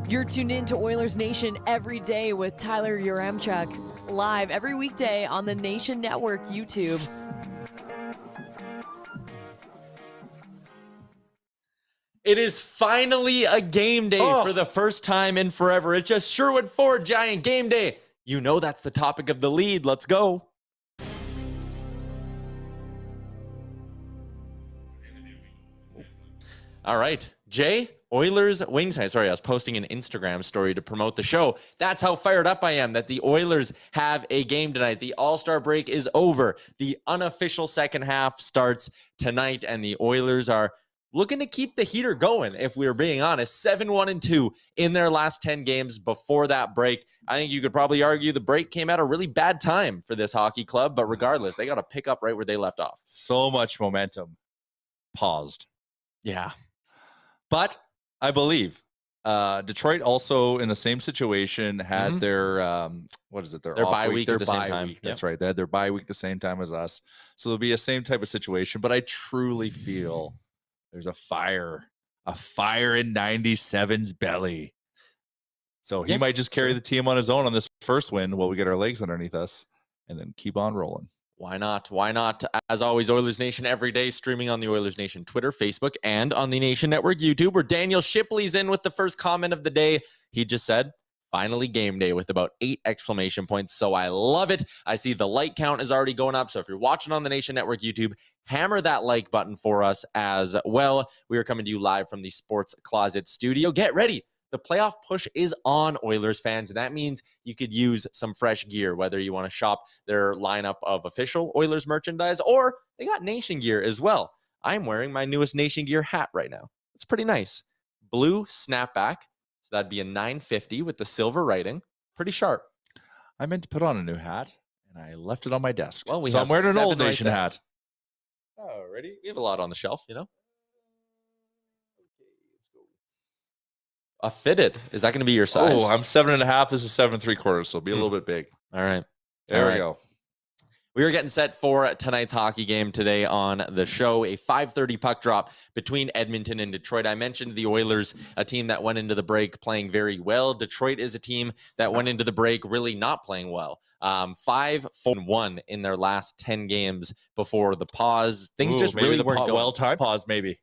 You're tuned in to Oilers Nation every day with Tyler Yaremchuk, live every weekday on the Nation Network YouTube. It is finally a game day for the first time in forever. It's just Sherwood 4 Giant game day. You know that's the topic of the lead. Let's go. All right, Jay, Oilers Wings Night. Sorry, I was posting an Instagram story to promote the show. That's how fired up I am that the Oilers have a game tonight. The All-Star break is over. The unofficial second half starts tonight, and the Oilers are looking to keep the heater going, if we're being honest. 7-1-2 in their last 10 games before that break. I think you could probably argue the break came at a really bad time for this hockey club, but regardless, they got to pick up right where they left off. So much momentum paused. Yeah. But I believe Detroit also in the same situation had their what is it? Their bye week their at the bye same time. week. That's right. They had their bye week the same time as us. So there'll be a same type of situation. But I truly feel there's a fire in 97's belly. So he might just carry the team on his own on this first win while we get our legs underneath us and then keep on rolling. Why not? Why not? As always, Oilers Nation every day, streaming on the Oilers Nation Twitter, Facebook, and on the Nation Network YouTube, where Daniel Shipley's in with the first comment of the day. He just said, finally game day, with about 8 exclamation points. So I love it. I see the like count is already going up. So if you're watching on the Nation Network YouTube, hammer that like button for us as well. We are coming to you live from the Sports Closet studio. Get ready. The playoff push is on, Oilers fans, and that means you could use some fresh gear, whether you want to shop their lineup of official Oilers merchandise or they got Nation gear as well. I'm wearing my newest Nation gear hat right now. It's pretty nice. Blue snapback, so that'd be a 950 with the silver writing. Pretty sharp. I meant to put on a new hat, and I left it on my desk. Well, I'm wearing an Old Nation hat. Alrighty. We have a lot on the shelf, you know. A fitted. Is that going to be your size? Oh, I'm 7.5. This is 7.75, so it'll be a little bit big. All right. There we go. We are getting set for tonight's hockey game today on the show. A 5:30 puck drop between Edmonton and Detroit. I mentioned the Oilers, a team that went into the break playing very well. Detroit is a team that went into the break really not playing well. 5-4-1 in their last 10 games before the pause. Things just really weren't going. Well-timed pause, maybe.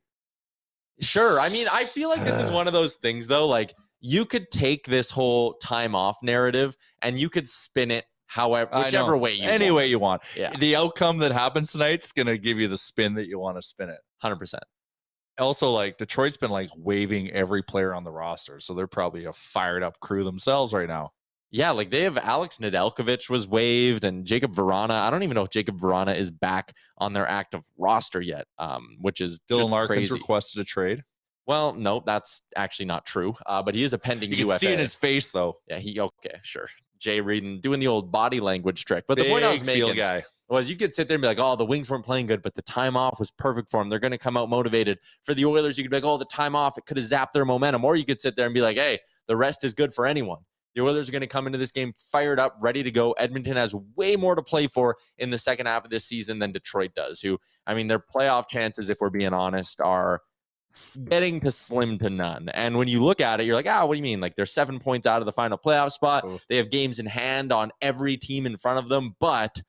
Sure. I mean, I feel like this is one of those things, though. Like, you could take this whole time off narrative and you could spin it whichever way you want. Any way you want. Yeah. The outcome that happens tonight is going to give you the spin that you want to spin it. 100%. Also, like, Detroit's been, like, waving every player on the roster, so they're probably a fired-up crew themselves right now. Yeah, like they have Alex Nedeljkovic was waived and Jacob Vrana. I don't even know if Jacob Vrana is back on their active roster yet, which is Dylan just Larkin's crazy. Requested a trade. Well, no, that's actually not true. But he is a pending UFA. You can see in his face, though. Yeah, okay, sure. Jay Reedon doing the old body language trick. But the point I was making was you could sit there and be like, oh, the Wings weren't playing good, but the time off was perfect for them. They're going to come out motivated. For the Oilers, you could be like, oh, the time off, it could have zapped their momentum. Or you could sit there and be like, hey, the rest is good for anyone. The Oilers are going to come into this game fired up, ready to go. Edmonton has way more to play for in the second half of this season than Detroit does, who, I mean, their playoff chances, if we're being honest, are getting to slim to none. And when you look at it, you're like, what do you mean? Like, they're 7 points out of the final playoff spot. They have games in hand on every team in front of them. But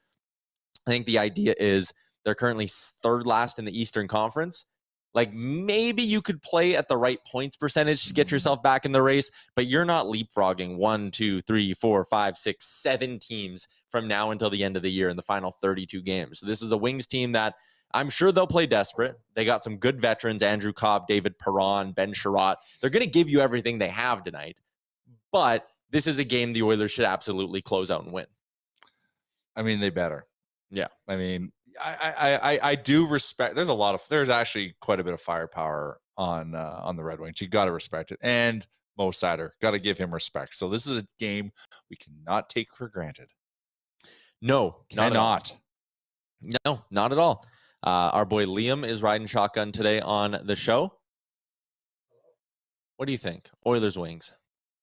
I think the idea is they're currently third last in the Eastern Conference. Like, maybe you could play at the right points percentage to get yourself back in the race, but you're not leapfrogging 1, 2, 3, 4, 5, 6, 7 teams from now until the end of the year in the final 32 games. So this is a Wings team that I'm sure they'll play desperate. They got some good veterans, Andrew Cobb, David Perron, Ben Sherratt. They're going to give you everything they have tonight, but this is a game the Oilers should absolutely close out and win. I mean, they better. Yeah. I mean, I do respect. There's actually quite a bit of firepower on the Red Wings. You got to respect it. And Mo Seider, got to give him respect. So this is a game we cannot take for granted. No, cannot. No, not at all. Our boy Liam is riding shotgun today on the show. What do you think? Oilers Wings.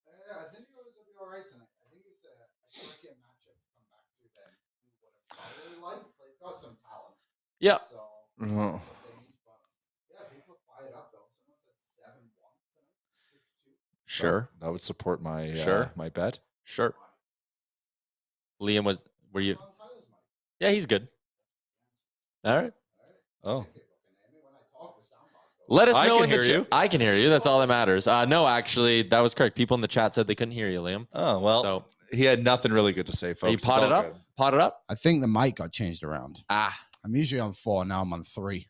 I think it was going to be all right tonight. I think it's a cricket matchup to come back to that we would have probably liked. They've got some talent. Yeah. So, things, but yeah, people fired up though. Someone said 7-1 tonight. Sure. That would support my my bet. Sure. Liam, were you? Yeah, he's good. All right. Oh. Let us know in the chat. I can hear you. That's all that matters. No, actually, that was correct. People in the chat said they couldn't hear you, Liam. Oh, well. So he had nothing really good to say, folks. You pot it up? Pot it up? I think the mic got changed around. I'm usually on 4. Now I'm on 3.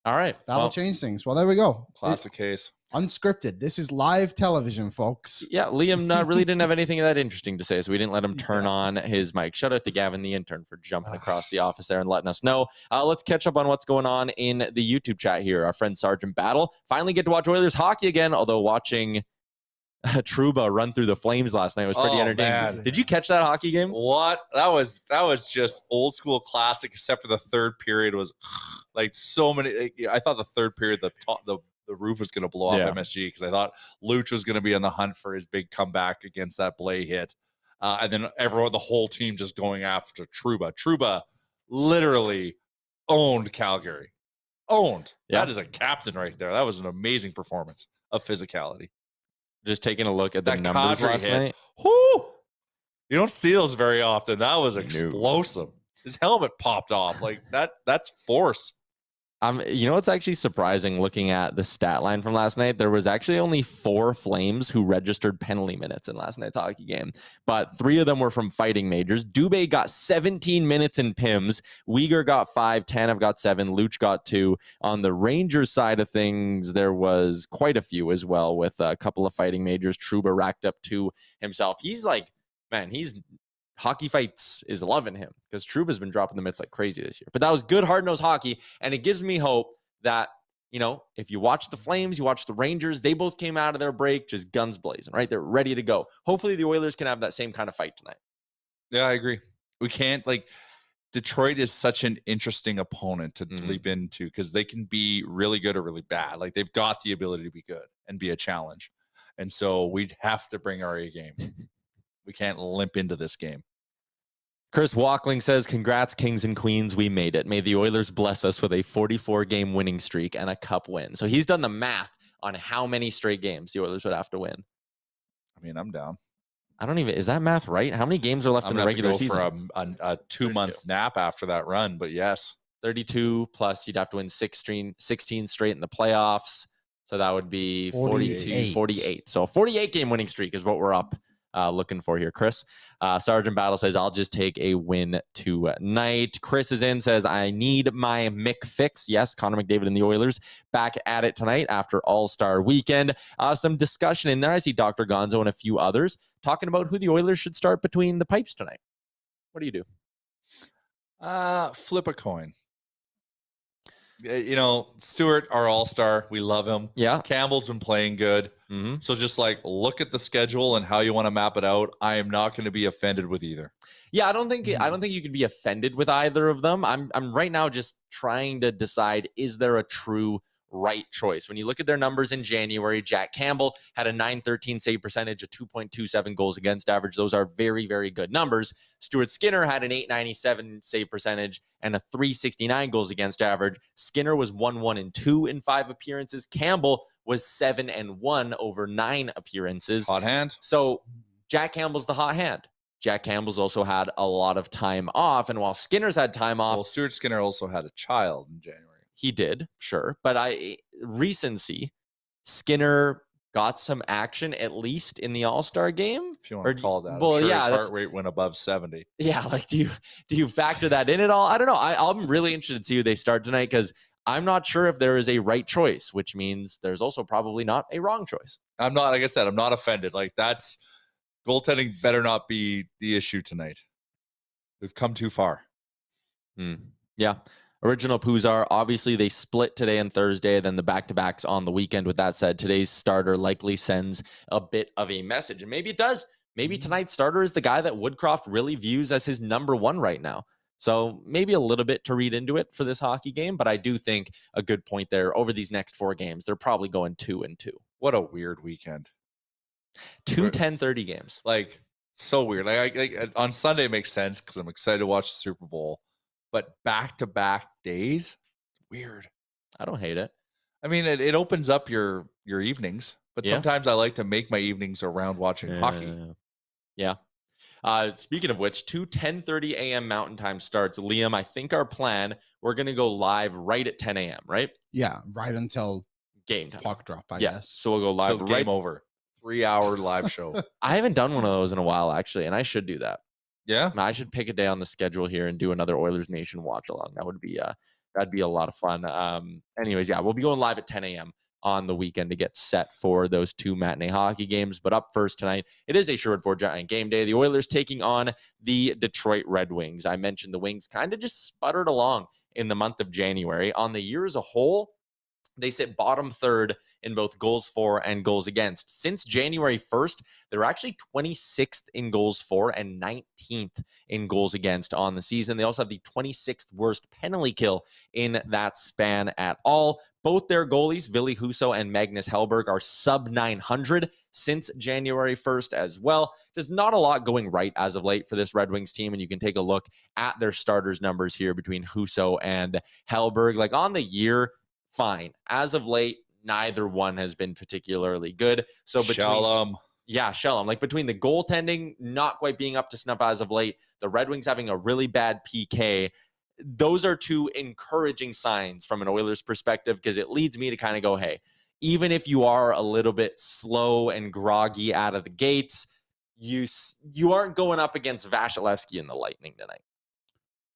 All right. That'll change things. Well, there we go. Classic case. Unscripted. This is live television, folks. Yeah, Liam really didn't have anything that interesting to say, so we didn't let him turn on his mic. Shout out to Gavin, the intern, for jumping across the office there and letting us know. Let's catch up on what's going on in the YouTube chat here. Our friend Sergeant Battle finally get to watch Oilers hockey again, although watching Trouba run through the flames last night was pretty entertaining. Man. Did you catch that hockey game? What? That was just old school classic, except for the third period was like so many. I thought the third period, the roof was going to blow off MSG because I thought Luch was going to be on the hunt for his big comeback against that Blay hit. And then the whole team just going after Trouba. Trouba literally owned Calgary. Owned. Yeah. That is a captain right there. That was an amazing performance of physicality. Just taking a look at the numbers last night. Whoo! You don't see those very often. That was explosive. His helmet popped off. Like that's force. You know what's actually surprising looking at the stat line from last night? There was actually only 4 Flames who registered penalty minutes in last night's hockey game, but 3 of them were from fighting majors. Dubé got 17 minutes in PIMS. Uyghur got 5. Tanev got 7. Luch got 2. On the Rangers side of things, there was quite a few as well with a couple of fighting majors. Trouba racked up 2 himself. He's Hockey Fights is loving him because Trouba's been dropping the mitts like crazy this year. But that was good, hard-nosed hockey, and it gives me hope that, if you watch the Flames, you watch the Rangers, they both came out of their break just guns blazing, right? They're ready to go. Hopefully the Oilers can have that same kind of fight tonight. Yeah, I agree. We can't, Detroit is such an interesting opponent to leap into because they can be really good or really bad. Like, they've got the ability to be good and be a challenge. And so we'd have to bring our A game. We can't limp into this game. Chris Walkling says, congrats, Kings and Queens. We made it. May the Oilers bless us with a 44-game winning streak and a cup win. So he's done the math on how many straight games the Oilers would have to win. I mean, I'm down. Is that math right? How many games are left in the regular season? For a 2-month nap after that run, but yes. 32 plus you'd have to win 16 straight in the playoffs. So that would be 48. So a 48-game winning streak is what we're up looking for here, Chris. Sergeant Battle says, I'll just take a win tonight. Chris is in, says, I need my Mick fix. Yes, Connor McDavid and the Oilers back at it tonight after All-Star Weekend. Some discussion in there. I see Dr. Gonzo and a few others talking about who the Oilers should start between the pipes tonight. What do you do? Flip a coin. Stewart, our all-star, we love him. Yeah. Campbell's been playing good. Mm-hmm. So just look at the schedule and how you want to map it out. I am not going to be offended with either. Yeah, I don't think you could be offended with either of them. I'm right now just trying to decide, is there a true right choice? When you look at their numbers in January, Jack Campbell had a .913 save percentage, a 2.27 goals against average. Those are very, very good numbers. Stuart Skinner had an .897 save percentage and a .369 goals against average. Skinner was 1-1-2 in 5 appearances. Campbell was 7-1 over 9 appearances. Hot hand. So Jack Campbell's the hot hand. Jack Campbell's also had a lot of time off, and while Skinner's had time off, Stuart Skinner also had a child in January. He did, sure. But recency, Skinner got some action, at least in the All-Star game. If you want to call that. Well, his heart rate went above 70. Yeah, do you factor that in at all? I don't know. I'm really interested to see who they start tonight because I'm not sure if there is a right choice, which means there's also probably not a wrong choice. I'm not, like I said, I'm not offended. That's goaltending better not be the issue tonight. We've come too far. Yeah. Original Puzar, obviously they split today and Thursday, then the back-to-backs on the weekend. With that said, today's starter likely sends a bit of a message, and maybe it does. Maybe tonight's starter is the guy that Woodcroft really views as his number one right now. So maybe a little bit to read into it for this hockey game, but I do think a good point there. Over these next 4 games, they're probably going 2-2. What a weird weekend. 2 10:30 games. So weird. On Sunday it makes sense because I'm excited to watch the Super Bowl. But back-to-back days, weird. I don't hate it. I mean, it opens up your evenings, But sometimes I like to make my evenings around watching hockey. Yeah. Speaking of which, 10:30 a.m. Mountain Time starts. Liam, I think our plan, we're going to go live right at 10 a.m., right? Yeah, right until game time. Puck drop, I guess. So we'll go live. Game over. 3-hour live show. I haven't done one of those in a while, actually, and I should do that. Yeah? I should pick a day on the schedule here and do another Oilers Nation watch along. That would be that'd be a lot of fun. Anyways, yeah, we'll be going live at 10 a.m. on the weekend to get set for those 2 matinee hockey games. But up first tonight, it is a Sherwood Ford Giant game day. The Oilers taking on the Detroit Red Wings. I mentioned the Wings kind of just sputtered along in the month of January. On the year as a whole, they sit bottom third in both goals for and goals against. Since January 1st, they're actually 26th in goals for and 19th in goals against on the season. They also have the 26th worst penalty kill in that span at all. Both their goalies, Ville Husso and Magnus Hellberg, are sub 900 since January 1st as well. There's not a lot going right as of late for this Red Wings team, and you can take a look at their starters numbers here between Husso and Hellberg. Like on the year, fine. As of late, neither one has been particularly good. So between Shellum. Like between the goaltending not quite being up to snuff as of late, the Red Wings having a really bad PK, those are 2 encouraging signs from an Oilers perspective, because it leads me to kind of go, hey, even if you are a little bit slow and groggy out of the gates, you aren't going up against Vasilevsky and the Lightning tonight.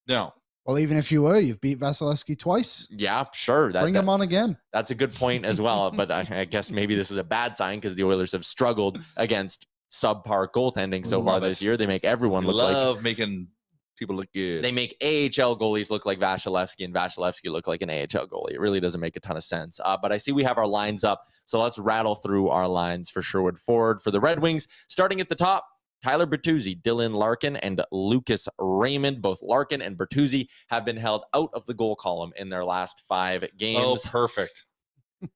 No. Well, even if you were, you've beat Vasilevsky twice. Yeah, sure. Bring him on again. That's a good point as well. But I guess maybe this is a bad sign, because the Oilers have struggled against subpar goaltending so far this year. They make everyone look making people look good. They make AHL goalies look like Vasilevsky and Vasilevsky look like an AHL goalie. It really doesn't make a ton of sense. But I see we have our lines up. So let's rattle through our lines for Sherwood Ford. For the Red Wings, starting at the top, Tyler Bertuzzi, Dylan Larkin, and Lucas Raymond. Both Larkin and Bertuzzi have been held out of the goal column in their last 5 games. Oh, perfect. That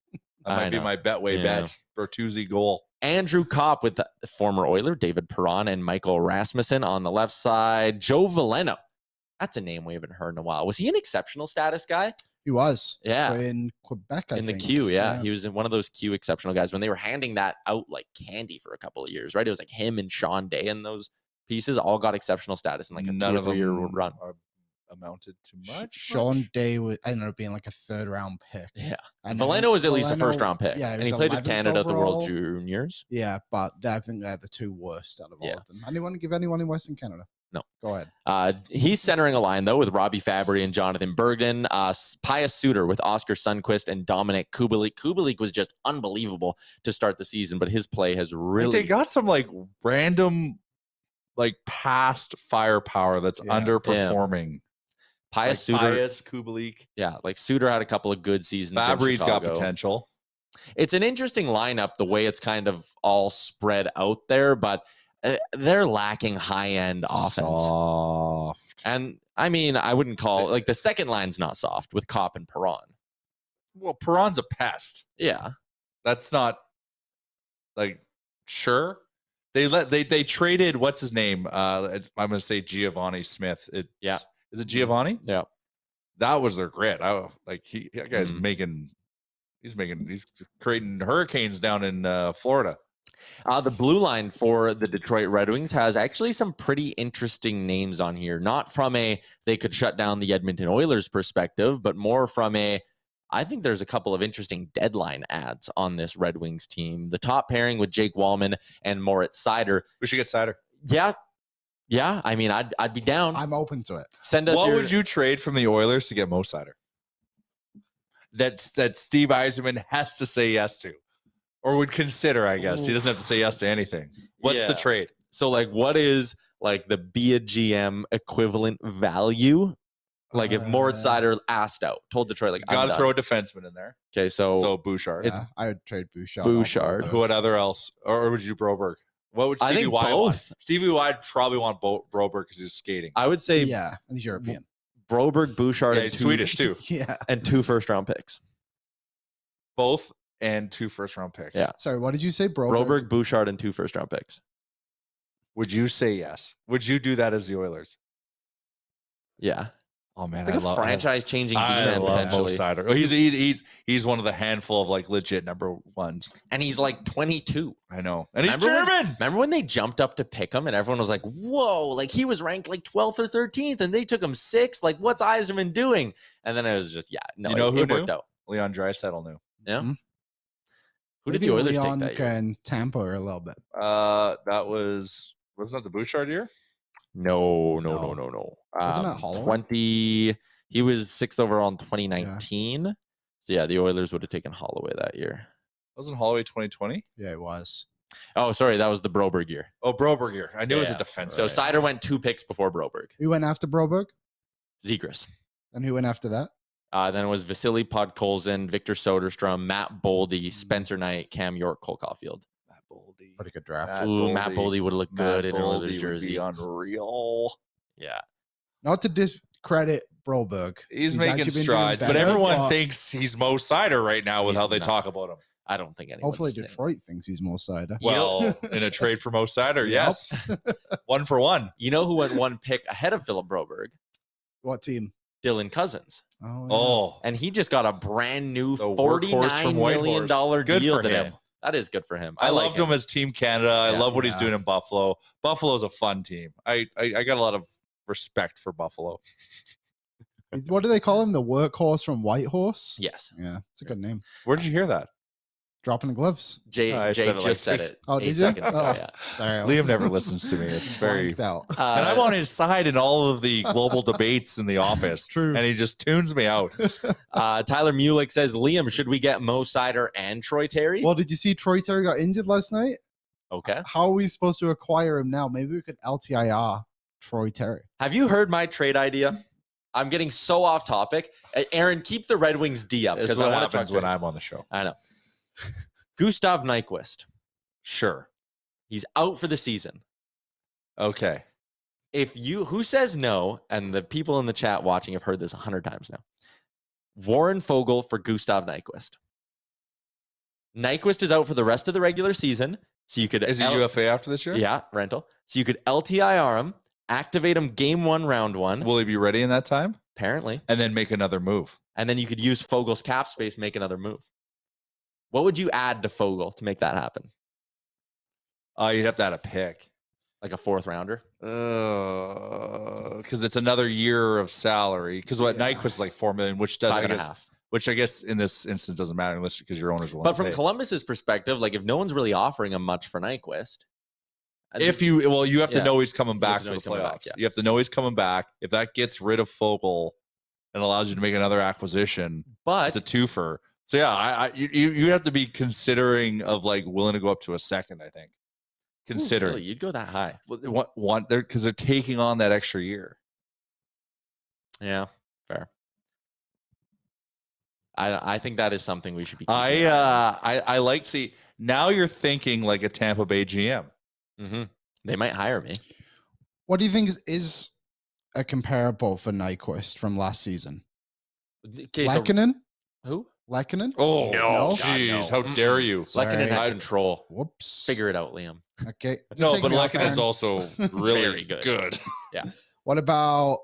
might be my Betway bet. Bertuzzi goal. Andrew Kopp with the former Oiler, David Perron, and Michael Rasmussen on the left side. Joe Veleno. That's a name we haven't heard in a while. Was he an exceptional status guy? He was. Yeah. In Quebec, I think. In the Q, yeah. He was in one of those Q exceptional guys when they were handing that out like candy for a couple of years, right? It was like him and Sean Day and those pieces all got exceptional status in like a 2 or 3 year run. Amounted to much. Sean Day ended up being like a 3rd round pick. Yeah. And Veleno was at least a 1st round pick. Yeah. And he played with Canada at the World Juniors. Yeah, but I think they're the 2 worst out of all of them. Anyone give anyone in Western Canada? No. Go ahead. He's centering a line, though, with Robbie Fabry and Jonathan Bergden. Pius Suter with Oscar Sundquist and Dominic Kubalik. Kubalik was just unbelievable to start the season, but his play has really... They got some, like, random, like, past firepower that's underperforming. Yeah. Pius Suter. Pius, Kubalik. Yeah, like Suter had a couple of good seasons. Fabry's got potential. It's an interesting lineup, the way it's kind of all spread out there, but... they're lacking high-end offense. Soft. And, I mean, I wouldn't call... Like, the second line's not soft with Kopp and Perron. Well, Perron's a pest. Yeah. That's not... Like, sure. They traded... What's his name? I'm going to say Giovanni Smith. Is it Giovanni? Yeah. That was their grit. That guy's making... He's creating hurricanes down in Florida. The blue line for the Detroit Red Wings has actually some pretty interesting names on here. Not from a they could shut down the Edmonton Oilers perspective, but more from I think there's a couple of interesting deadline ads on this Red Wings team. The top pairing with Jake Wallman and Moritz Seider. We should get Seider. Yeah. I mean, I'd be down. I'm open to it. Send us. What would you trade from the Oilers to get Mo Seider? That Steve Yzerman has to say yes to. Or would consider, I guess. He doesn't have to say yes to anything. What's the trade? So, like, what is, like, the be a GM equivalent value? Like, if Moritz Seider asked out, told Detroit, like, got to throw a defenseman in there. Okay, so Bouchard. Yeah, I would trade Bouchard. Who would other else? Or would you do Broberg? What would Stevie Y want? Stevie Y would probably want Broberg because he's skating. I would say... Yeah, and he's European. Broberg, Bouchard, and he's Swedish, too. Yeah. And 2 first-round picks. Both and 2 first-round picks. Yeah. Sorry, what did you say? Broberg, Bouchard, and 2 first-round picks. Would you say yes? Would you do that as the Oilers? Yeah. Oh man, it's like a franchise-changing demon. I love Mo Seider. He's one of the handful of like legit number ones, and he's like 22. I know, and he's German. Remember when they jumped up to pick him, and everyone was like, "Whoa!" Like he was ranked like 12th or 13th, and they took him 6th. Like what's Yzerman doing? And then it was just it worked out. Leon Draisaitl knew. Yeah. Mm-hmm. Who did the Oilers Leon take that year? and Tampa are a little bit. That wasn't that the Bouchard year? No. Wasn't that Holloway? 20. He was 6th overall in 2019. Yeah. So yeah, the Oilers would have taken Holloway that year. Wasn't Holloway 2020? Yeah, it was. Oh, sorry, that was the Broberg year. Oh, Broberg year. I knew it was a defense. So Seider went 2 picks before Broberg. Who went after Broberg? Zegras. And who went after that? Then it was Vasily Podkolzin, Victor Soderstrom, Matt Boldy, Spencer Knight, Cam York, Cole Caulfield. Matt Boldy. Pretty good draft. Matt Boldy would have looked good in an Oilers jersey. Unreal. Yeah. Not to discredit Broberg. He's making strides, but everyone thinks he's Mo Seider right now with how they talk about him. I don't think anyone. Hopefully Detroit thinks he's Mo Seider. Well, in a trade for Mo Seider, yes. 1 for 1. You know who went 1 pick ahead of Philip Broberg? What team? Dylan Cousins. Oh, yeah. And he just got a brand new $49 million deal today. Him. That is good for him. I loved him as Team Canada. I love what he's doing in Buffalo. Buffalo's a fun team. I got a lot of respect for Buffalo. What do they call him? The workhorse from Whitehorse? Yes. Yeah, it's a good name. Where did you hear that? Dropping the gloves. Jay just said it. Oh, did 8 you? seconds ago, Oh. Sorry, Liam never listens to me. It's very out. and I'm on his side in all of the global debates in the office. True. And he just tunes me out. Tyler Mulick says, Liam, should we get Mo Seider and Troy Terry? Well, did you see Troy Terry got injured last night? Okay. How are we supposed to acquire him now? Maybe we could LTIR Troy Terry. Have you heard my trade idea? I'm getting so off topic. Aaron, keep the Red Wings D up because I want to talk when I'm on the show. I know. Gustav Nyquist. Sure. He's out for the season. Okay. Who says no, and the people in the chat watching have heard this 100 times now. Warren Foegele for Gustav Nyquist. Nyquist is out for the rest of the regular season. So you could Is he UFA after this year? Yeah, rental. So you could LTIR him, activate him game 1, round 1. Will he be ready in that time? Apparently. And then make another move. And then you could use Fogel's cap space, make another move. What would you add to Foegele to make that happen? You'd have to add a pick. Like a 4th rounder? Because it's another year of salary. Because Nyquist is like $4 million, which does 5.5. Which I guess in this instance doesn't matter unless because your owners will. But from Columbus's perspective, like if no one's really offering him much for Nyquist, you have to know he's coming back for the playoffs. Yeah. You have to know he's coming back. If that gets rid of Foegele and allows you to make another acquisition, but it's a twofer. So yeah, you have to be considering of like willing to go up to a second. I think considering really? You'd go that high. What because they're taking on that extra year. Yeah, fair. I think that is something we should be. I like see now you're thinking like a Tampa Bay GM. Mm-hmm. They might hire me. What do you think is a comparable for Nyquist from last season? Lehkonen? Who? Lehkonen? Oh, no. Jeez. How dare you? Lehkonen had control. Whoops. Figure it out, Liam. Okay. No, but Lehkonen's also really very good. Yeah. What about,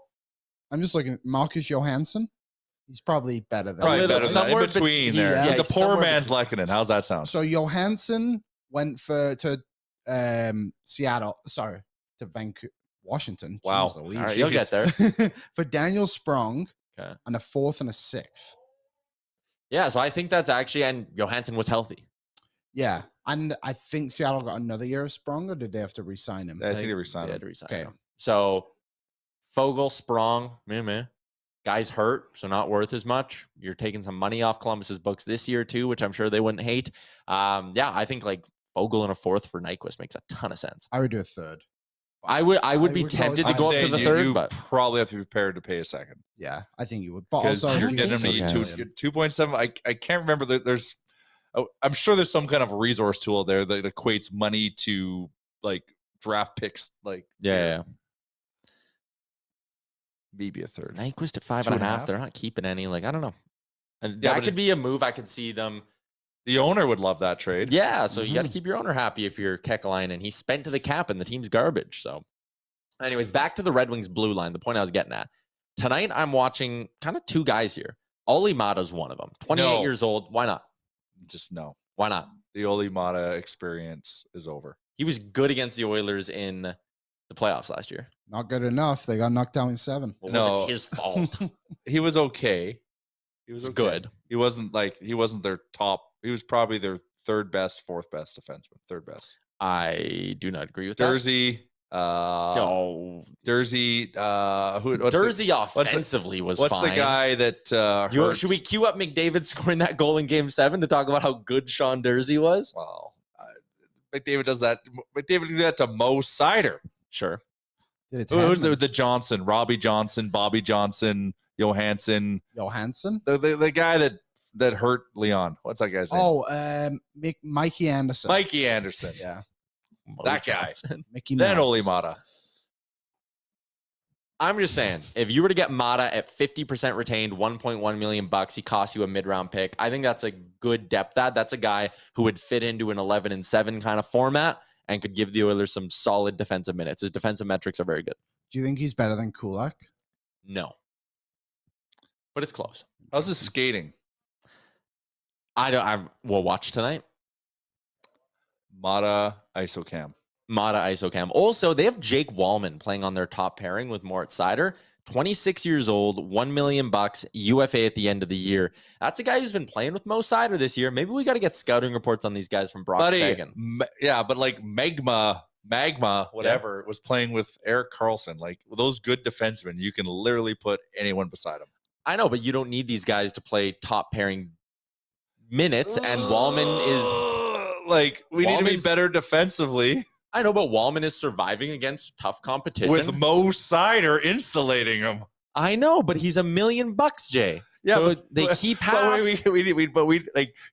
I'm just looking, Marcus Johansson? He's probably better than Probably better than somewhere in between there. He's a poor man's Lehkonen. How's that sound? So Johansson went to Seattle, to Vancouver, Washington. Wow. All right, you'll get there. For Daniel Sprong, okay, and a 4th and a 6th. Yeah, so I think that's actually, and Johansson was healthy. Yeah, and I think Seattle got another year of Sprong, or did they have to re-sign him? I think they re-signed him. Okay. So Foegele, Sprong, guy's hurt, so not worth as much. You're taking some money off Columbus's books this year too, which I'm sure they wouldn't hate. Yeah, I think like Foegele and a 4th for Nyquist makes a ton of sense. I would do a 3rd. I would be tempted to go up to the 3rd, but probably have to be prepared to pay a 2nd. Yeah, I think you would. But because also, you're getting them to 2.7. I can't remember that there's. I'm sure there's some kind of resource tool there that equates money to like draft picks. Like yeah. Maybe a 3rd. Nyquist at 5.5. They're not keeping any. Like I don't know. And yeah, that could be a move. I could see them. The owner would love that trade. Yeah, so you got to keep your owner happy if you're Kekalainen. He's spent to the cap and the team's garbage. So, anyways, back to the Red Wings blue line. The point I was getting at. Tonight, I'm watching kind of two guys here. Oli Mata's one of them. 28 years old. Why not? Just no. Why not? The Oli Mata experience is over. He was good against the Oilers in the playoffs last year. Not good enough. They got knocked down in 7. Well, wasn't his fault. He was okay. He was okay. Good. He wasn't their top. He was probably their third best, fourth best defenseman. Third best. I do not agree with Dursey. Dursey. Dursey offensively was fine. What's the guy that should we queue up McDavid scoring that goal in Game 7 to talk about how good Sean Dursey was? Well, McDavid does that. McDavid did that to Mo Sider. Sure. Who's the Johnson? Robbie Johnson, Bobby Johnson, Johansson. The guy that hurt Leon. What's that guy's name? Oh, Mikey Anderson. Mikey Anderson. Yeah. That guy. Mickey Then Mouse. Oli Mata. I'm just saying, if you were to get Mata at 50% retained, $1.1 million, he costs you a mid-round pick. I think that's a good depth add. That's a guy who would fit into an 11-7 kind of format and could give the Oilers some solid defensive minutes. His defensive metrics are very good. Do you think he's better than Kulak? No. But it's close. How's his skating? We'll watch tonight. Mata ISOCAM. Also, they have Jake Wallman playing on their top pairing with Moritz Seider. 26 years old, $1 million, UFA at the end of the year. That's a guy who's been playing with Mo Seider this year. Maybe we got to get scouting reports on these guys from Brock Sagan. But like Magma, whatever, was playing with Erik Karlsson. Like those good defensemen, you can literally put anyone beside them. I know, but you don't need these guys to play top pairing minutes, and Wallman is... we need to be better defensively. I know, but Wallman is surviving against tough competition. With Mo Seider insulating him. I know, but he's $1 million, Jay. Yeah, so they keep half. But we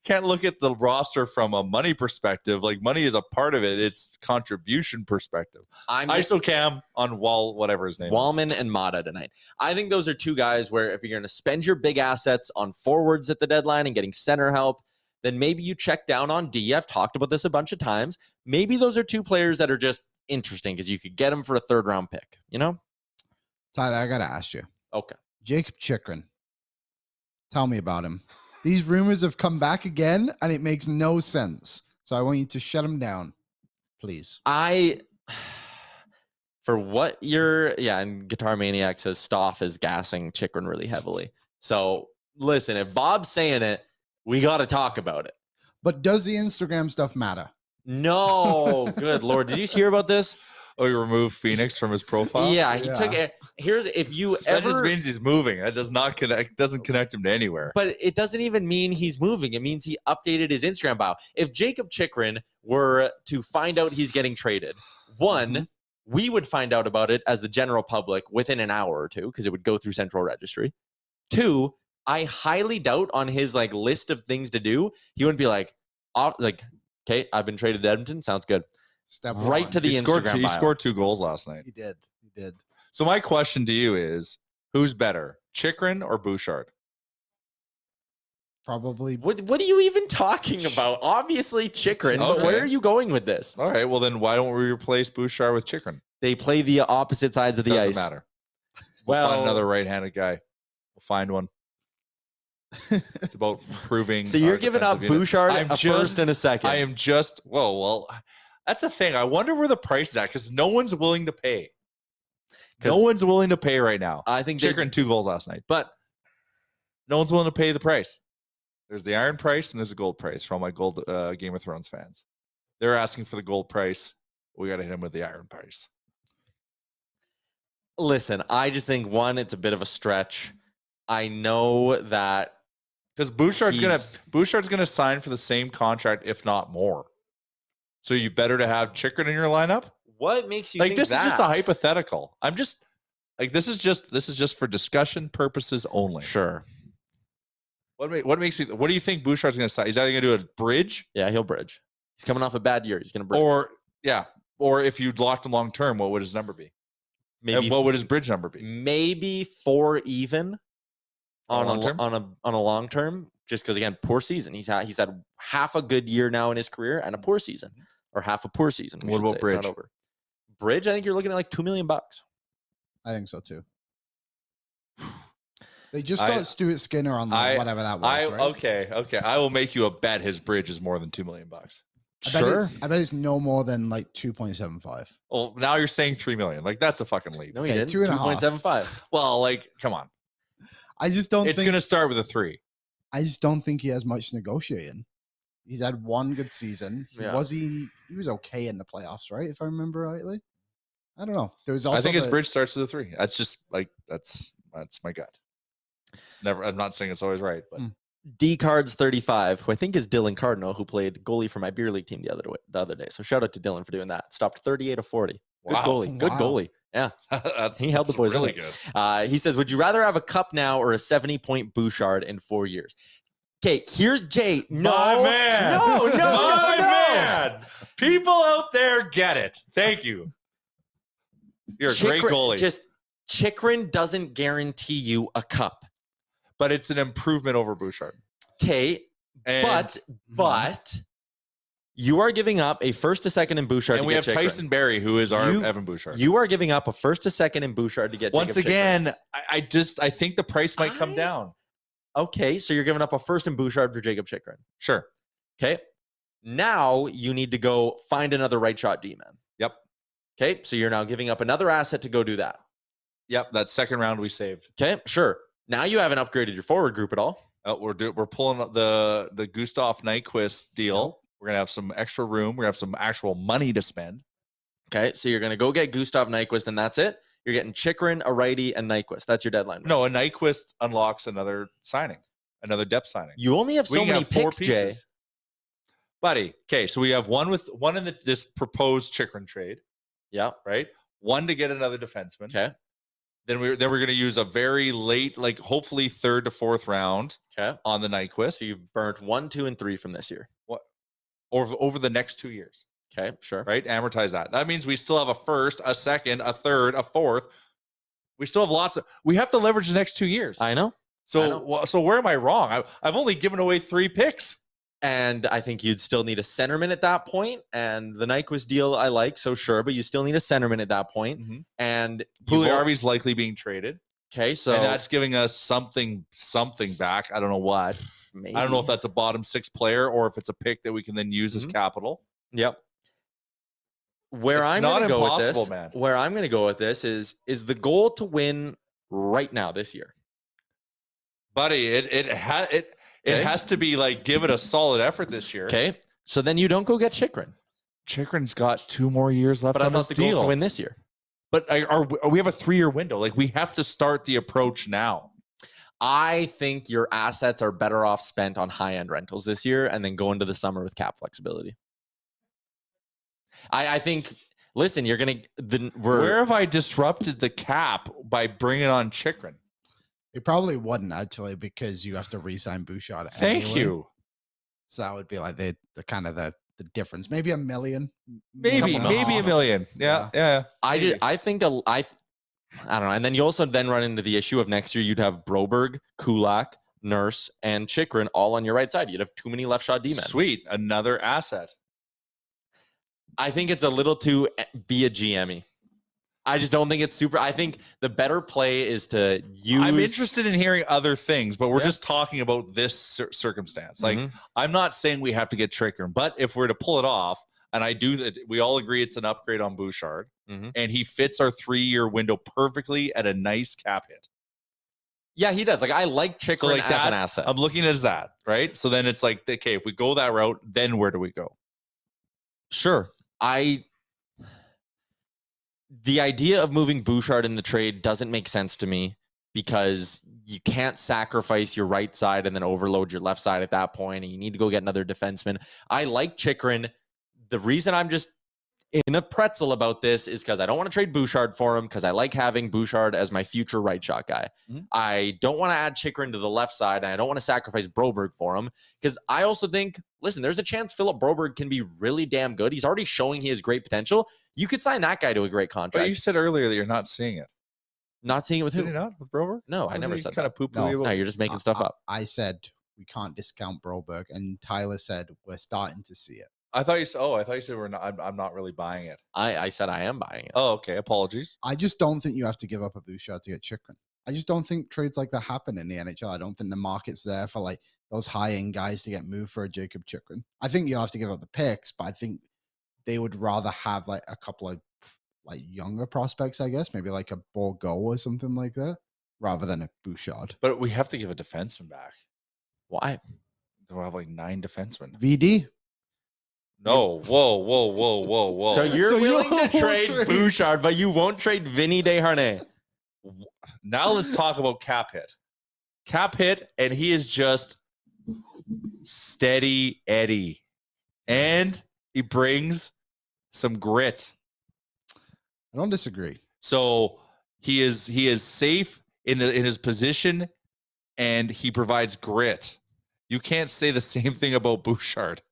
can't look at the roster from a money perspective. Like money is a part of it. It's contribution perspective. ISOCAM on whatever his name Wallman is. and Mata tonight. I think those are two guys where if you're going to spend your big assets on forwards at the deadline and getting center help, then maybe you check down on D. I've talked about this a bunch of times. Maybe those are two players that are just interesting because you could get them for a third-round pick, you know? Tyler, I got to ask you. Okay. Jacob Chychrun. Tell me about him. These rumors have come back again, and it makes no sense. So I want you to shut them down, please. For what and Guitar Maniac says Stoff is gassing Chychrun really heavily. So, listen, if Bob's saying it, we got to talk about it. But does the Instagram stuff matter? No. Good Lord. Did you hear about this? Oh, he removed Phoenix from his profile? Yeah, he took it. If you ever... That just means he's moving. That doesn't connect him to anywhere. But it doesn't even mean he's moving. It means he updated his Instagram bio. If Jacob Chychrun were to find out he's getting traded, one, we would find out about it as the general public within an hour or two because it would go through Central Registry. Two, I highly doubt on his list of things to do, he wouldn't be okay, I've been traded to Edmonton. Sounds good. Step right one. to the Instagram bio. He scored 2 goals last night. He did. So my question to you is, who's better, Chychrun or Bouchard? Probably. What are you even talking about? Obviously Chychrun. Okay. But where are you going with this? All right. Well, then why don't we replace Bouchard with Chychrun? They play the opposite sides of the ice. Doesn't matter. We'll find another right-handed guy. We'll find one. It's about proving. So you're giving up Bouchard first and a second. I am just. Well, that's the thing. I wonder where the price is at because no one's willing to pay. No one's willing to pay right now. I think Chychrun 2 goals last night, but no one's willing to pay the price. There's the iron price and there's the gold price for all my gold Game of Thrones fans. They're asking for the gold price. We got to hit them with the iron price. Listen, I just think it's a bit of a stretch. I know that because Bouchard's gonna sign for the same contract, if not more. So you better to have Chychrun in your lineup. What makes you think this is just a hypothetical? I'm just this is just for discussion purposes only. Sure. What makes me? What do you think Bouchard's gonna sign? He's either gonna do a bridge. Yeah, he'll bridge. He's coming off a bad year. He's gonna bridge. Or if you locked him long term, what would his number be? Maybe. And what would his bridge number be? Maybe 4 even on a long term. Just because again, poor season. He's had half a good year now in his career and a poor season, or half a poor season. What about bridge? It's not over. Bridge, I think you're looking at $2 million. I think so too. They just got Stuart Skinner on that, whatever that was, right? Okay. I will make you a bet his bridge is more than $2 million. I bet it's no more than like 2.75. Well, now you're saying $3 million. Like, that's a fucking leap. No, he didn't. 2.75. Well, like, come on. I just don't think it's going to start with a 3. I just don't think he has much negotiating. He's had one good season. He was okay in the playoffs, right? If I remember rightly. I don't know. There was also I think his bridge starts with a 3. That's just like that's my gut. It's never. I'm not saying it's always right, but D Cards 35, who I think is Dylan Cardinal, who played goalie for my beer league team the other day. So shout out to Dylan for doing that. Stopped 38 of 40. Good goalie. Good goalie. Yeah, he held the boys really good. He says, "Would you rather have a cup now or a 70-point Bouchard in 4 years?" Okay, here's Jay. No, man. No. Man. People out there get it. Thank you. You're a great goalie. Chychrun doesn't guarantee you a cup. But it's an improvement over Bouchard. Okay, but you are giving up a first, a second in Bouchard. And we have Chychrun. Tyson Barrie, who is our Evan Bouchard. You are giving up a first, a second in Bouchard to get once Jacob again. I think the price might come down. Okay, so you're giving up a first in Bouchard for Jacob Chychrun. Sure. Okay. Now you need to go find another right shot D-man. Yep. Okay, so you're now giving up another asset to go do that. Yep, that second round we saved. Okay, sure. Now you haven't upgraded your forward group at all. We're pulling up the Gustav Nyquist deal. Yep. We're gonna have some extra room. We're gonna have some actual money to spend. Okay, so you're gonna go get Gustav Nyquist, and that's it. You're getting Chychrun, a righty, and Nyquist. That's your deadline. Right? No, a Nyquist unlocks another signing, another depth signing. You only have so many picks, Jay. Buddy. Okay, so we have one in this proposed Chychrun trade. Yeah. Right. One to get another defenseman. Okay. Then we're going to use a very late, like hopefully 3rd to 4th round. Okay. On the Nyquist. So you've burnt 1, 2, and 3 from this year. What? Over the next 2 years. Okay. Sure. Right. Amortize that. That means we still have a first, a second, a third, a fourth. We still have we have to leverage the next 2 years. I know. So where am I wrong? I've only given away 3 picks. And I think you'd still need a centerman at that point. And the Nyquist deal I like, so sure, but you still need a centerman at that point. Mm-hmm. And Pugliarvi's likely being traded. Okay, so and that's giving us something back. I don't know what. Maybe. I don't know if that's a bottom 6 player or if it's a pick that we can then use as capital. Yep. Where I'm going to go with this is the goal to win right now this year, buddy. It has to be like, give it a solid effort this year. Okay. So then you don't go get Chychrun. Chychrun's got 2 more years left on his deal. Goal is to win this year. But we have a 3-year window. Like, we have to start the approach now. I think your assets are better off spent on high-end rentals this year and then go into the summer with cap flexibility. I think, listen, you're going to... Where have I disrupted the cap by bringing on Chychrun? It probably wouldn't, actually, because you have to re-sign Bouchard. Thank you. So that would be like the kind of the difference. Maybe $1 million. Maybe $1 million. Yeah. I think I don't know. And then you also then run into the issue of next year you'd have Broberg, Kulak, Nurse, and Chychrun all on your right side. You'd have too many left shot D-men. Sweet. Another asset. I think it's a little too be a GM-y. I just don't think it's super. I think the better play is to use. I'm interested in hearing other things, but we're just talking about this circumstance. Like, I'm not saying we have to get Chychrun, but if we're to pull it off, and I do that, we all agree it's an upgrade on Bouchard, and he fits our 3-year window perfectly at a nice cap hit. Yeah, he does. Like, I like Chychrun as an asset. I'm looking at that, right? So then it's like, okay, if we go that route, then where do we go? Sure. The idea of moving Bouchard in the trade doesn't make sense to me because you can't sacrifice your right side and then overload your left side at that point, and you need to go get another defenseman. I like Chychrun. The reason I'm just in a pretzel about this is because I don't want to trade Bouchard for him because I like having Bouchard as my future right shot guy. I don't want to add Chychrun to the left side, and I don't want to sacrifice Broberg for him because I also think, listen, there's a chance Philip Broberg can be really damn good. He's already showing he has great potential. You could sign that guy to a great contract. But you said earlier that you're not seeing it. Not seeing it with who? Did you not? With Broberg? No, I never said kind that. of poopy. No, you're just making stuff up. I said we can't discount Broberg, and Tyler said we're starting to see it. I thought you said we're not. I'm not really buying it. I said I am buying it. Oh, okay. Apologies. I just don't think you have to give up a Bouchard to get Chychrun. I just don't think trades like that happen in the NHL. I don't think the market's there for like those high-end guys to get moved for a Jacob Chychrun. I think you'll have to give up the picks, but I think they would rather have like a couple of like younger prospects, I guess, maybe like a Borgo or something like that, rather than a Bouchard. But we have to give a defenseman back. Why? We'll have like 9 defensemen. VD? No. Whoa. So you're willing to trade Bouchard, but you won't trade Vinny Desharnais. Now let's talk about cap hit. Cap hit, and he is just steady Eddie. And he brings some grit. I don't disagree. So he is safe in his position, and he provides grit. You can't say the same thing about Bouchard.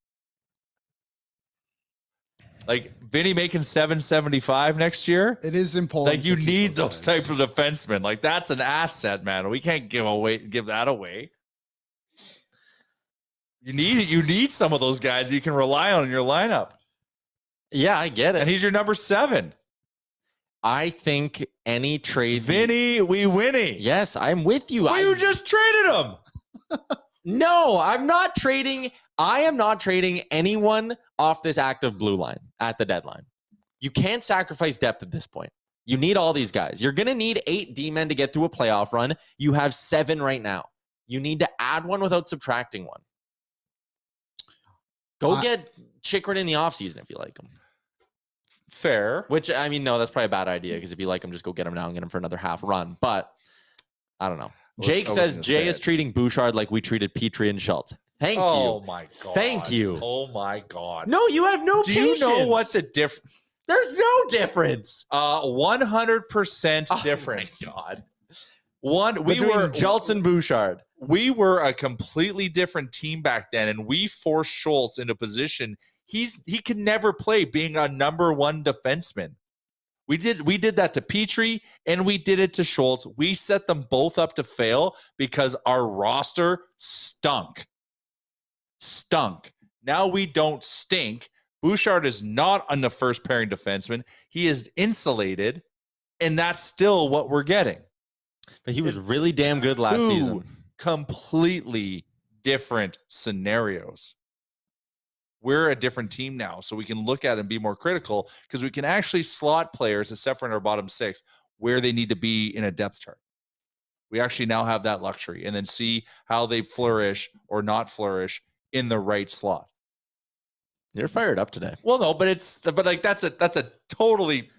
Like Vinny making $775 next year. It is important. Like you need those types of defensemen. Like that's an asset, man. We can't give that away. You need some of those guys you can rely on in your lineup. Yeah, I get it. And he's your number 7. I think any trade. Vinny, we winning. Yes, I'm with you. You just traded him. No, I'm not trading. I am not trading anyone off this active blue line at the deadline. You can't sacrifice depth at this point. You need all these guys. You're going to need 8 D-men to get through a playoff run. You have 7 right now. You need to add one without subtracting one. Go get Chychrun in the offseason if you like him. Fair. Which, I mean, no, that's probably a bad idea because if you like him, just go get him now and get him for another half run. But I don't know. Jake says Jay is treating Bouchard like we treated Petrie and Schultz. Thank you. Oh, my God. Thank you. Oh, my God. No, you have no patience. Do you know what the difference? There's no difference. 100% difference. Oh, my God. We were Schultz and Bouchard. We were a completely different team back then, and we forced Schultz into position. He can never play being a number 1 defenseman. We did that to Petrie, and we did it to Schultz. We set them both up to fail because our roster stunk. Now we don't stink. Bouchard is not on the first pairing defenseman. He is insulated, and that's still what we're getting. But he was really damn good last season. Completely different scenarios. We're a different team now, so we can look at it and be more critical because we can actually slot players, except for in our bottom 6, where they need to be in a depth chart. We actually now have that luxury, and then see how they flourish or not flourish in the right slot. You're fired up today. Well, no, but that's a totally.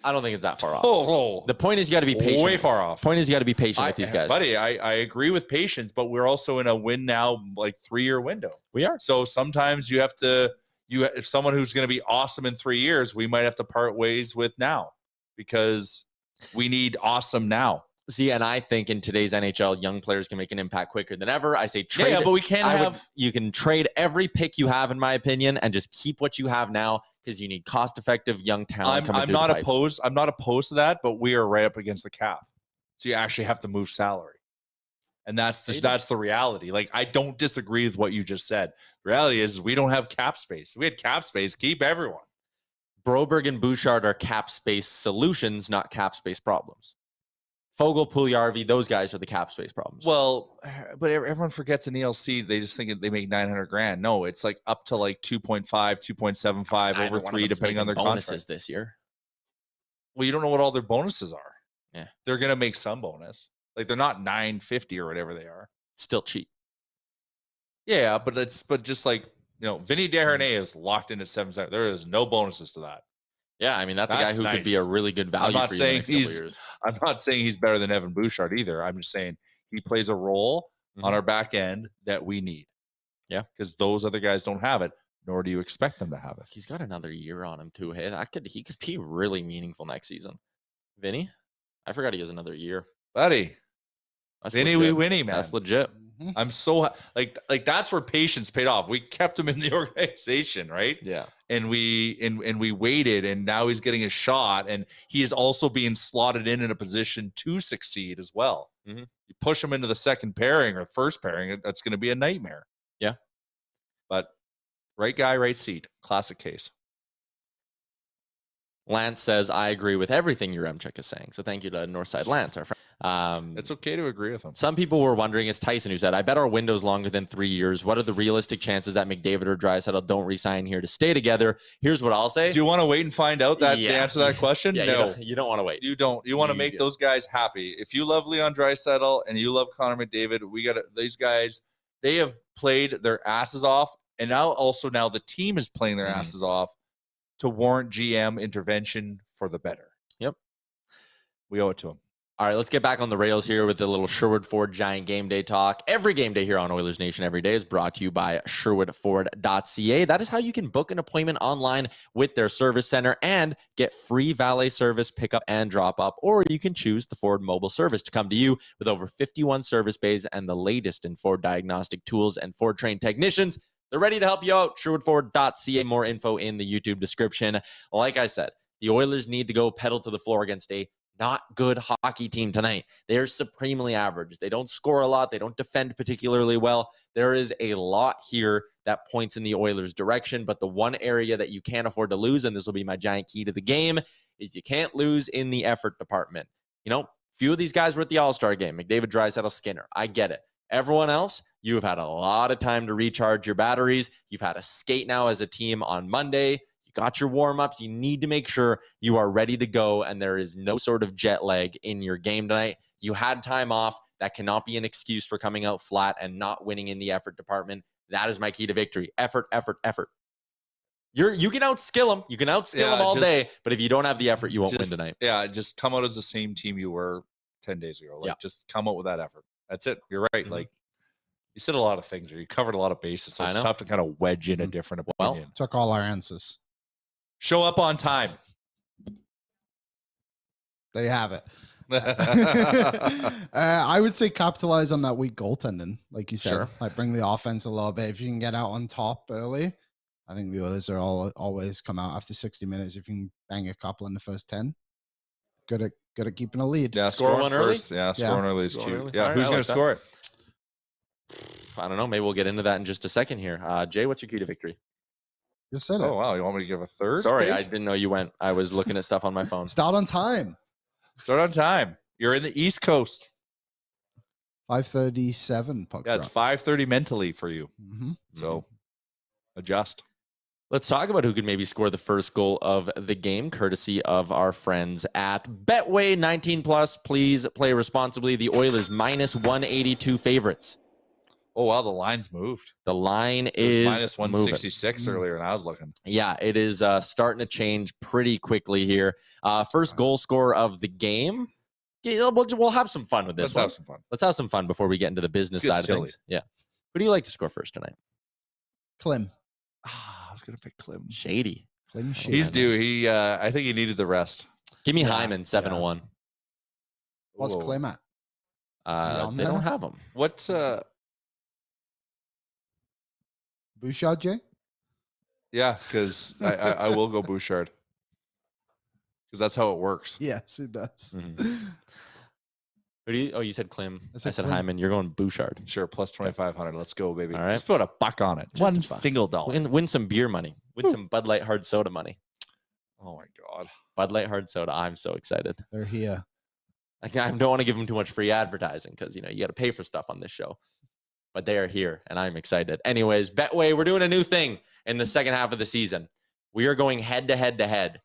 I don't think it's that far off. Oh. The point is you got to be patient. Way far off. Point is you got to be patient with these guys. Buddy, I agree with patience, but we're also in a win now, like 3-year window. We are. So sometimes you have to, if someone who's going to be awesome in 3 years, we might have to part ways with now because we need awesome now. See, and I think in today's NHL, young players can make an impact quicker than ever. I say trade. Yeah, but we can't you can trade every pick you have, in my opinion, and just keep what you have now because you need cost-effective young talent. I'm not opposed. I'm not opposed to that, but we are right up against the cap, so you actually have to move salary, and that's the reality. Like I don't disagree with what you just said. The reality is we don't have cap space. If we had cap space, keep everyone. Broberg and Bouchard are cap space solutions, not cap space problems. Fogle, Puljujarvi, those guys are the cap space problems. Well, but everyone forgets in ELC, they just think they make $900,000. No, it's like up to like 2.5, 2.75 over 3, depending on their bonuses contract this year. Well, you don't know what all their bonuses are. Yeah, they're gonna make some bonus. Like they're not $950 or whatever they are. Still cheap. Yeah, but just like Vinny Desharnais is locked in at 7. There is no bonuses to that. Yeah, I mean, that's a guy who could be a really good value for you in the next couple of years. I'm not saying he's better than Evan Bouchard either. I'm just saying he plays a role on our back end that we need. Yeah. Because those other guys don't have it, nor do you expect them to have it. He's got another year on him, too. Hey, he could be really meaningful next season. Vinny? I forgot he has another year. Buddy. Vinny, we winning, man. That's legit. I'm so like that's where patience paid off. We kept him in the organization, right? Yeah. And we waited, and now he's getting a shot, and he is also being slotted in a position to succeed as well. Mm-hmm. You push him into the second pairing or first pairing, that's going to be a nightmare. Yeah. But right guy, right seat. Classic case. Lance says, I agree with everything Yaremchuk is saying. So thank you to Northside Lance, our friend. It's okay to agree with him. Some people were wondering, it's Tyson who said, I bet our window's longer than 3 years. What are the realistic chances that McDavid or Draisaitl don't resign here to stay together? Here's what I'll say. Do you want to wait and find out that the answer to that question? Yeah, no. You don't want to wait. You don't. You want to make those guys happy. If you love Leon Draisaitl and you love Connor McDavid, these guys, they have played their asses off. And now the team is playing their asses off to warrant GM intervention for the better. Yep. We owe it to them. All right, let's get back on the rails here with a little Sherwood Ford Giant Game Day talk. Every game day here on Oilers Nation Every Day is brought to you by sherwoodford.ca. That is how you can book an appointment online with their service center and get free valet service pickup and drop up, or you can choose the Ford mobile service to come to you with over 51 service bays and the latest in Ford diagnostic tools and Ford trained technicians. They're ready to help you out. sherwoodford.ca. More info in the YouTube description. Like I said, the Oilers need to go pedal to the floor against a not good hockey team tonight. They're supremely average. They don't score a lot. They don't defend particularly well. There is a lot here that points in the Oilers' direction, but the one area that you can't afford to lose, and this will be my giant key to the game, is you can't lose in the effort department. You know, few of these guys were at the All-Star game. McDavid, Draisaitl, Skinner. I get it. Everyone else, you have had a lot of time to recharge your batteries. You've had a skate now as a team on Monday. Got your warm-ups. You need to make sure you are ready to go, and there is no sort of jet lag in your game tonight. You had time off. That cannot be an excuse for coming out flat and not winning in the effort department. That is my key to victory. Effort, effort, effort. You can outskill them. You can outskill them all day, but if you don't have the effort, you won't win tonight. Yeah, just come out as the same team you were 10 days ago. Just come out with that effort. That's it. You're right. Like, you said a lot of things, or you covered a lot of bases, so it's tough to kind of wedge in a different opinion. Took all our answers. Show up on time. There you have it. I would say capitalize on that weak goaltending, like you said. Sure. Like bring the offense a little bit. If you can get out on top early, I think the others are always come out after 60 minutes. If you can bang a couple in the first 10, good at keeping a lead. Yeah, score one first. early. Yeah, scoring early is cute. Yeah, who's going to score it? I don't know. Maybe we'll get into that in just a second here. Jay, what's your key to victory? You said it. Oh, wow. You want me to give a third? Sorry, I didn't know you went. I was looking at stuff on my phone. Start on time. Start on time. You're in the East Coast. 5:37 puck drop. It's 5:30 mentally for you. So adjust. Let's talk about who could maybe score the first goal of the game, courtesy of our friends at Betway. 18+. Please play responsibly. The Oilers -182 favorites. Oh, wow. The line's moved. The line is -166 earlier, and I was looking. Yeah, it is starting to change pretty quickly here. First goal scorer of the game. Yeah, we'll have some fun with this one. Let's have some fun. Let's have some fun before we get into the business side of things. Yeah. Who do you like to score first tonight? Klim. I was going to pick Klim. Shady. Klim Shady. He's due. I think he needed the rest. Give me Hyman, 7-1. What's Klim at? They don't have him. What's Bouchard, Jay? Yeah, because I will go Bouchard. Because that's how it works. Yes, it does. You said Klim. I said Klim. Hyman. You're going Bouchard. Sure, plus 2,500. Let's go, baby. All right. Just put a buck on it. Just One a buck. single dollar. Win some beer money. Win some Bud Light hard soda money. Oh, my God. Bud Light hard soda. I'm so excited. They're here. I don't want to give them too much free advertising because, you got to pay for stuff on this show. But they are here, and I'm excited. Anyways, Betway, we're doing a new thing in the second half of the season. We are going head-to-head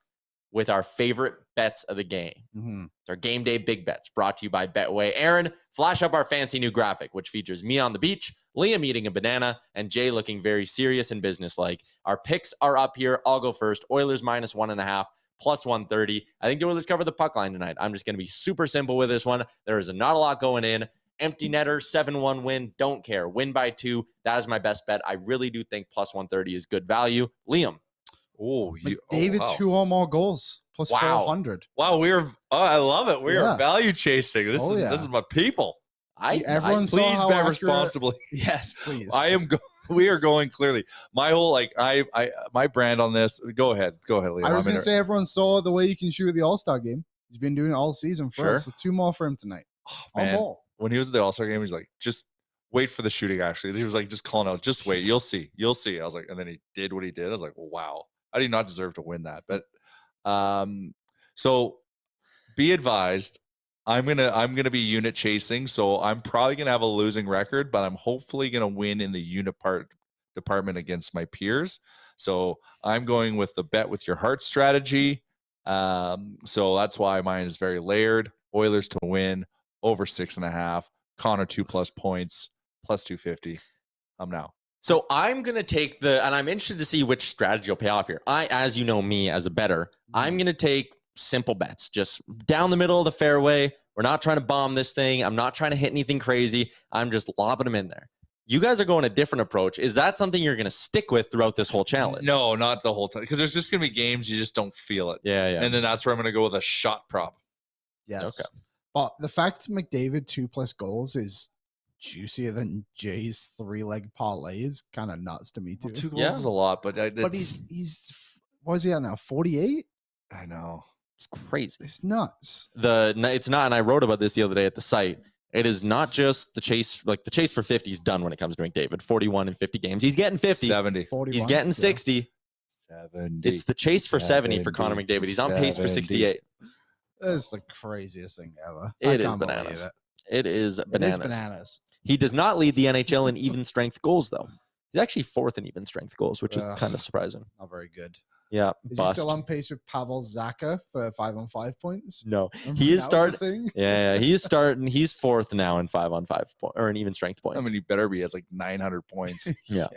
with our favorite bets of the game. It's our game day big bets brought to you by Betway. Aaron, flash up our fancy new graphic, which features me on the beach, Liam eating a banana, and Jay looking very serious and businesslike. Our picks are up here. I'll go first. Oilers -1.5, +130. I think the Oilers cover the puck line tonight. I'm just going to be super simple with this one. There is not a lot going in. Empty netter, 7-1 win. Don't care. Win by 2. That is my best bet. I really do think +130 is good value. Liam. David, 2 or more goals, +400. Wow, I love it. We are value chasing. This is my people. Everyone please bet responsibly. Yes, please. We are going clearly. My whole my brand on this. Go ahead, Liam. I was going to say everyone saw the way you can shoot at the All-Star game. He's been doing it all season for us. So 2 more for him tonight. Oh, man. When he was at the All-Star game, he's like, just wait for the shooting, actually. He was like, just calling out, just wait. You'll see. I was like, and then he did what he did. I was like, wow. I did not deserve to win that. But so be advised, I'm gonna be unit chasing, so I'm probably gonna have a losing record, but I'm hopefully gonna win in the unit department against my peers. So I'm going with the bet with your heart strategy. So that's why mine is very layered. Oilers to win over 6.5. Connor 2+ points plus 250. I'm now. So I'm going to take and I'm interested to see which strategy will pay off here. As you know me as a bettor, I'm going to take simple bets, just down the middle of the fairway. We're not trying to bomb this thing. I'm not trying to hit anything crazy. I'm just lobbing them in there. You guys are going a different approach. Is that something you're going to stick with throughout this whole challenge? No, not the whole time. Because there's just going to be games you just don't feel it. Yeah. And then that's where I'm going to go with a shot prop. Yes. Okay. But the fact McDavid 2+ goals is juicier than Jay's 3-leg parlay is kind of nuts to me too. Well, 2 goals is a lot, but he's what is he at now? 48? I know. It's crazy. It's nuts. It's not, and I wrote about this the other day at the site. It is not just the chase, like the chase for 50 is done when it comes to McDavid. 41 in 50 games. He's getting 50. 70. 41, He's getting 60. 70. It's the chase for 70 for Connor McDavid. He's on pace for 68. That's the craziest thing ever. It is bananas. It is bananas. He does not lead the NHL in even strength goals, though. He's actually 4th in even strength goals, which is kind of surprising. Not very good. Yeah. Is he still on pace with Pavel Zacha for 5-on-5 points? No. Remember He is that was a thing? Yeah, he is starting. He's 4th now in 5-on-5 or in even strength points. I mean, he better be. He has like 900 points. Yeah.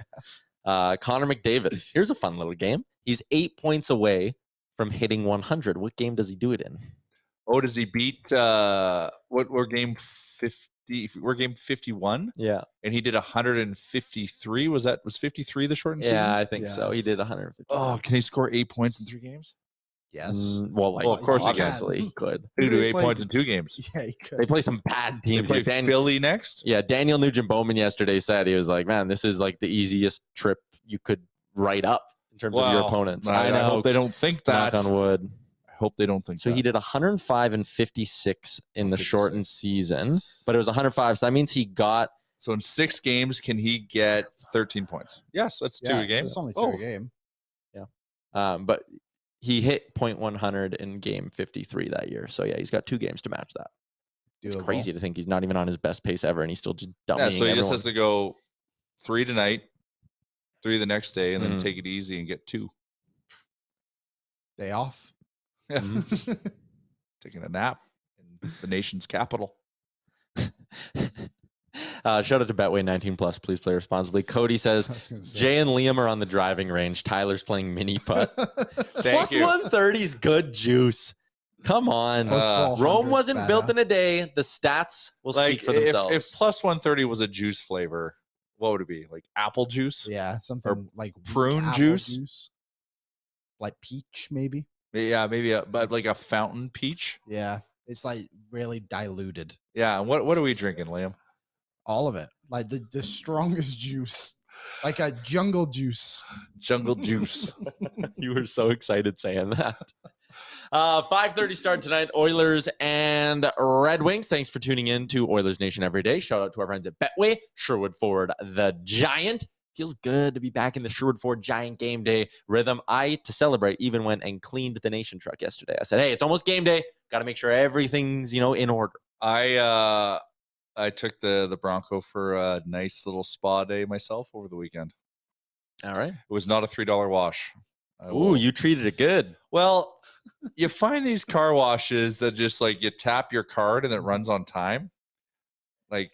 Connor McDavid. Here's a fun little game. He's 8 points away from hitting 100. What game does he do it in? Oh, does he beat we're game 50? We're game 51. Yeah. And he did 153. Was 53 the shortened season? Yeah, I think so. He did 150. Oh, can he score 8 points in 3 games? Yes. Of course obviously he could. He could do 8 points in 2 games. Yeah, he could. They play some bad They teams. play Philly next. Yeah, Daniel Nugent-Bowman yesterday said, he was like, man, this is like the easiest trip you could write up in terms of your opponents. I know. I hope they don't think that. Knock on wood. I hope they don't think so that. He did 105 and 56 in the shortened season, but it was 105. So that means he got. So in 6 games, can he get 13 points? Yes, that's 2 a game. It's only 2 a game. Yeah. But he hit .100 in game 53 that year. So yeah, he's got 2 games to match that. It's crazy to think he's not even on his best pace ever, and he's still just dummying so he everyone. just has to go 3 tonight, 3 the next day, and then take it easy and get 2. Day off. Taking a nap in the nation's capital. Shout out to Betway 19+. Please play responsibly. Cody says Jay and Liam are on the driving range. Tyler's playing mini putt. Plus 130 is good juice. Come on. Rome wasn't built in a day. The stats will speak for themselves. If plus 130 was a juice flavor, what would it be? Like apple juice? Yeah, something like prune juice? Like peach, maybe. Yeah, maybe but like a fountain peach. Yeah, it's like really diluted. Yeah, and what are we drinking, Liam? All of it, like the strongest juice, like a jungle juice. Jungle juice. You were so excited saying that. 5:30 start tonight. Oilers and Red Wings. Thanks for tuning in to Oilers Nation Everyday. Shout out to our friends at Betway. Sherwood Ford, the Giant. Feels good to be back in the Sherwood Ford Giant game day rhythm. To celebrate, even went and cleaned the Nation truck yesterday. I said, hey, it's almost game day. Got to make sure everything's, in order. I took the Bronco for a nice little spa day myself over the weekend. All right. It was not a $3 wash. Ooh, you treated it good. Well, you find these car washes that just like you tap your card and it runs on time. Like,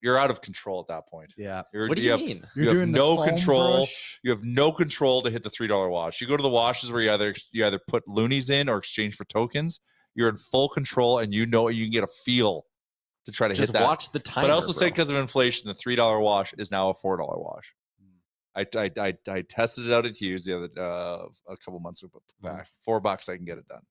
you're out of control at that point. Yeah. What do you mean? You have no control. You have no control to hit the $3 wash. You go to the washes where you either put loonies in or exchange for tokens. You're in full control, and you can get a feel to try to hit that. Just watch the timer. But I also say because of inflation, the $3 wash is now a $4 wash. I tested it out at Hughes the other a couple months back. $4 I can get it done.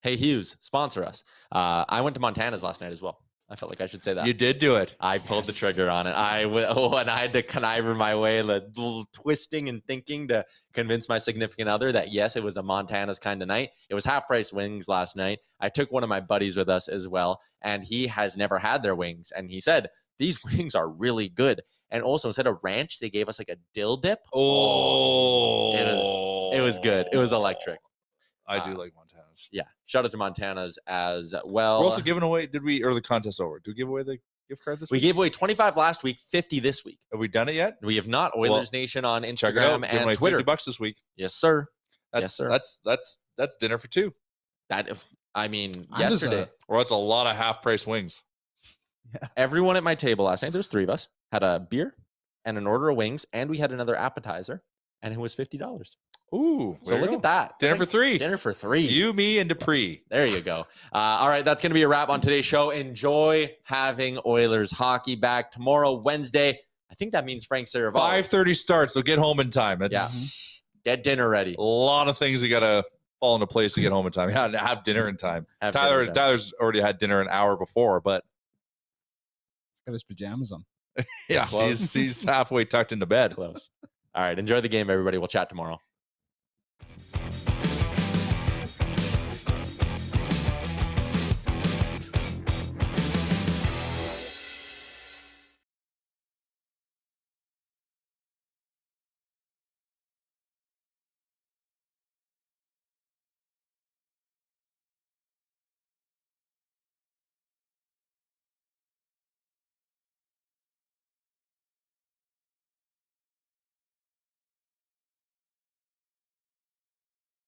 Hey Hughes, sponsor us. I went to Montana's last night as well. I felt like I should say that. You did do it. I pulled the trigger on it. And I had to connive my way, little twisting and thinking to convince my significant other that, yes, it was a Montana's kind of night. It was half-price wings last night. I took one of my buddies with us as well, and he has never had their wings. And he said, these wings are really good. And also, instead of ranch, they gave us like a dill dip. Oh. It was good. It was electric. I do like Montana's. Montana's. Yeah. Shout out to Montana's as well. We're also giving away, or the contest over? Did we give away the gift card this week? We gave away 25 last week, 50 this week. Have we done it yet? We have not. Oilers Nation on Check it out. Instagram Giving away and Twitter. $50 this week. Yes, sir. That's dinner for two. Yesterday. Or that's a lot of half-price wings. Yeah. Everyone at my table last night, there's 3 of us, had a beer and an order of wings, and we had another appetizer, and it was $50. Ooh. So look at that. Dinner for 3. Dinner for 3. You, me, and Dupree. There you go. All right, that's going to be a wrap on today's show. Enjoy having Oilers hockey back tomorrow, Wednesday. I think that means Frank Saravalli. 5:30 starts, so get home in time. Get dinner ready. A lot of things you got to fall into place to get home in time. Have dinner in time. Tyler's already had dinner an hour before, but he's got his pajamas on. Yeah, he's halfway tucked into bed. Close. All right, enjoy the game, everybody. We'll chat tomorrow.